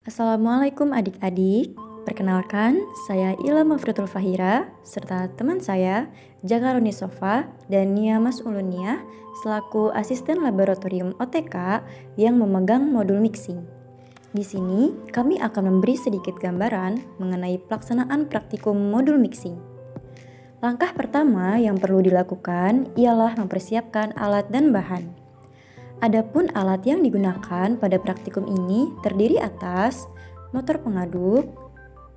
Assalamualaikum adik-adik. Perkenalkan, saya Ilham Mafritul Fahira serta teman saya Jaka Roni Sofa dan Nia Mas Ulunia selaku asisten laboratorium OTK yang memegang modul mixing. Di sini kami akan memberi sedikit gambaran mengenai pelaksanaan praktikum modul mixing. Langkah pertama yang perlu dilakukan ialah mempersiapkan alat dan bahan. Adapun alat yang digunakan pada praktikum ini terdiri atas motor pengaduk,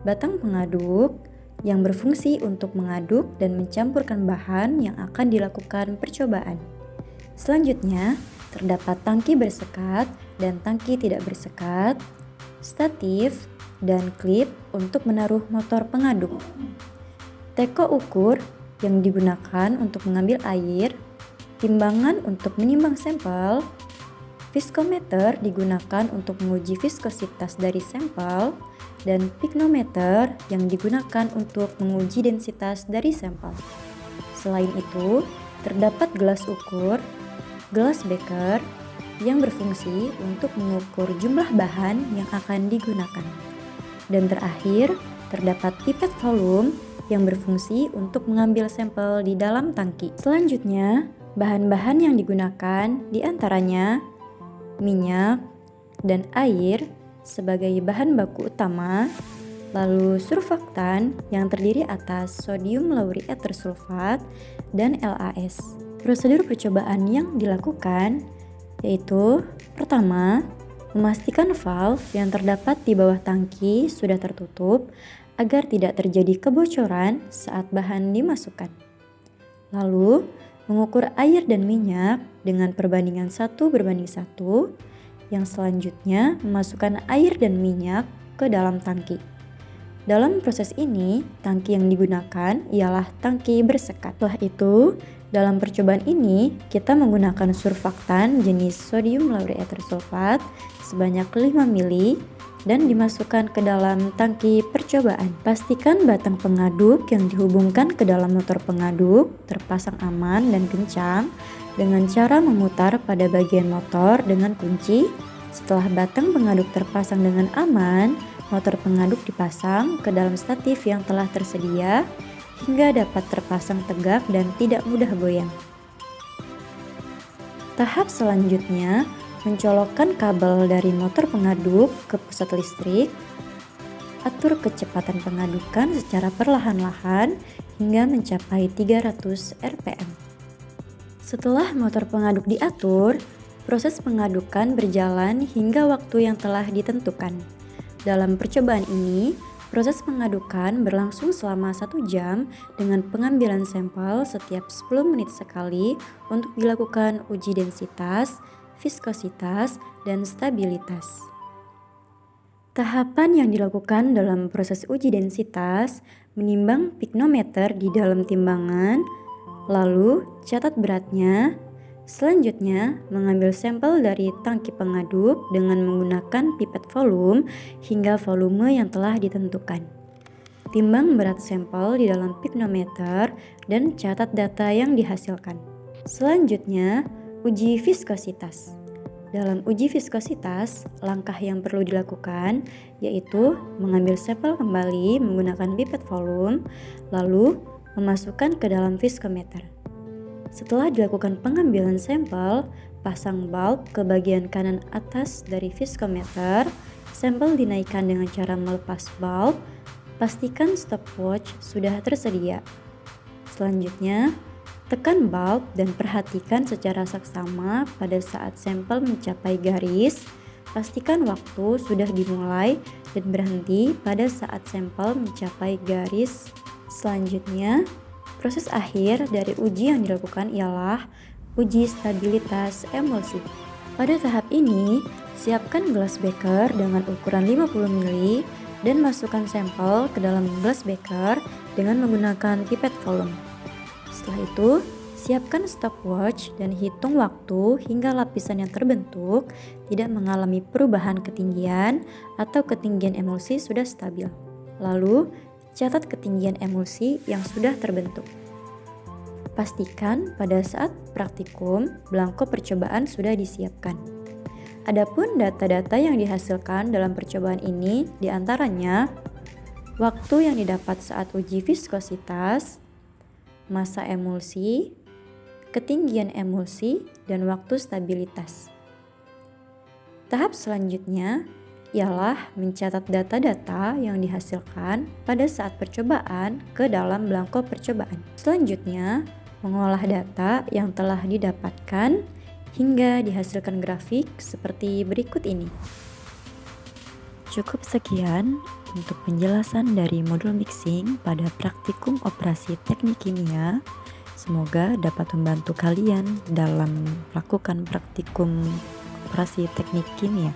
batang pengaduk yang berfungsi untuk mengaduk dan mencampurkan bahan yang akan dilakukan percobaan. Selanjutnya, terdapat tangki bersekat dan tangki tidak bersekat, statif, dan klip untuk menaruh motor pengaduk. Teko ukur yang digunakan untuk mengambil air, timbangan untuk menimbang sampel, viskometer digunakan untuk menguji viskositas dari sampel, dan piknometer yang digunakan untuk menguji densitas dari sampel. Selain itu, terdapat gelas ukur, gelas beker, yang berfungsi untuk mengukur jumlah bahan yang akan digunakan. Dan terakhir, terdapat pipet volume yang berfungsi untuk mengambil sampel di dalam tangki. Selanjutnya, bahan-bahan yang digunakan diantaranya minyak dan air sebagai bahan baku utama, lalu surfaktan yang terdiri atas sodium lauryat tersulfat dan LAS. Prosedur percobaan yang dilakukan yaitu pertama, memastikan valve yang terdapat di bawah tangki sudah tertutup agar tidak terjadi kebocoran saat bahan dimasukkan. Lalu, mengukur air dan minyak dengan perbandingan 1:1, yang selanjutnya memasukkan air dan minyak ke dalam tangki. Dalam proses ini, tangki yang digunakan ialah tangki bersekat. Setelah itu, dalam percobaan ini kita menggunakan surfaktan jenis sodium lauryat tersulfat sebanyak 5 ml dan dimasukkan ke dalam tangki percobaan. Pastikan batang pengaduk yang dihubungkan ke dalam motor pengaduk terpasang aman dan kencang dengan cara memutar pada bagian motor dengan kunci. Setelah batang pengaduk terpasang dengan aman, motor pengaduk dipasang ke dalam statif yang telah tersedia hingga dapat terpasang tegak dan tidak mudah goyang. Tahap selanjutnya, mencolokkan kabel dari motor pengaduk ke pusat listrik. Atur kecepatan pengadukan secara perlahan-lahan hingga mencapai 300 rpm. Setelah motor pengaduk diatur, proses pengadukan berjalan hingga waktu yang telah ditentukan. Dalam percobaan ini, proses pengadukan berlangsung selama 1 jam dengan pengambilan sampel setiap 10 menit sekali untuk dilakukan uji densitas, viskositas, dan stabilitas. Tahapan yang dilakukan dalam proses uji densitas menimbang piknometer di dalam timbangan, lalu catat beratnya. Selanjutnya, mengambil sampel dari tangki pengaduk dengan menggunakan pipet volume hingga volume yang telah ditentukan. Timbang berat sampel di dalam piknometer dan catat data yang dihasilkan. Selanjutnya, uji viskositas. Dalam uji viskositas, langkah yang perlu dilakukan yaitu mengambil sampel kembali menggunakan pipet volume, lalu memasukkan ke dalam viskometer. Setelah dilakukan pengambilan sampel, pasang bulb ke bagian kanan atas dari viskometer, sampel dinaikkan dengan cara melepas bulb, pastikan stopwatch sudah tersedia. Selanjutnya, tekan bulb dan perhatikan secara saksama pada saat sampel mencapai garis. Pastikan waktu sudah dimulai dan berhenti pada saat sampel mencapai garis. Selanjutnya, proses akhir dari uji yang dilakukan ialah uji stabilitas emulsi. Pada tahap ini, siapkan gelas beker dengan ukuran 50 ml dan masukkan sampel ke dalam gelas beker dengan menggunakan pipet volume. Setelah itu, siapkan stopwatch dan hitung waktu hingga lapisan yang terbentuk tidak mengalami perubahan ketinggian atau ketinggian emulsi sudah stabil. Lalu, catat ketinggian emulsi yang sudah terbentuk. Pastikan pada saat praktikum, belangko percobaan sudah disiapkan. Adapun data-data yang dihasilkan dalam percobaan ini diantaranya waktu yang didapat saat uji viskositas, massa emulsi, ketinggian emulsi, dan waktu stabilitas. Tahap selanjutnya ialah mencatat data-data yang dihasilkan pada saat percobaan ke dalam belangko percobaan. Selanjutnya, mengolah data yang telah didapatkan hingga dihasilkan grafik seperti berikut ini. Cukup sekian untuk penjelasan dari modul mixing pada praktikum operasi teknik kimia. Semoga dapat membantu kalian dalam melakukan praktikum operasi teknik kimia.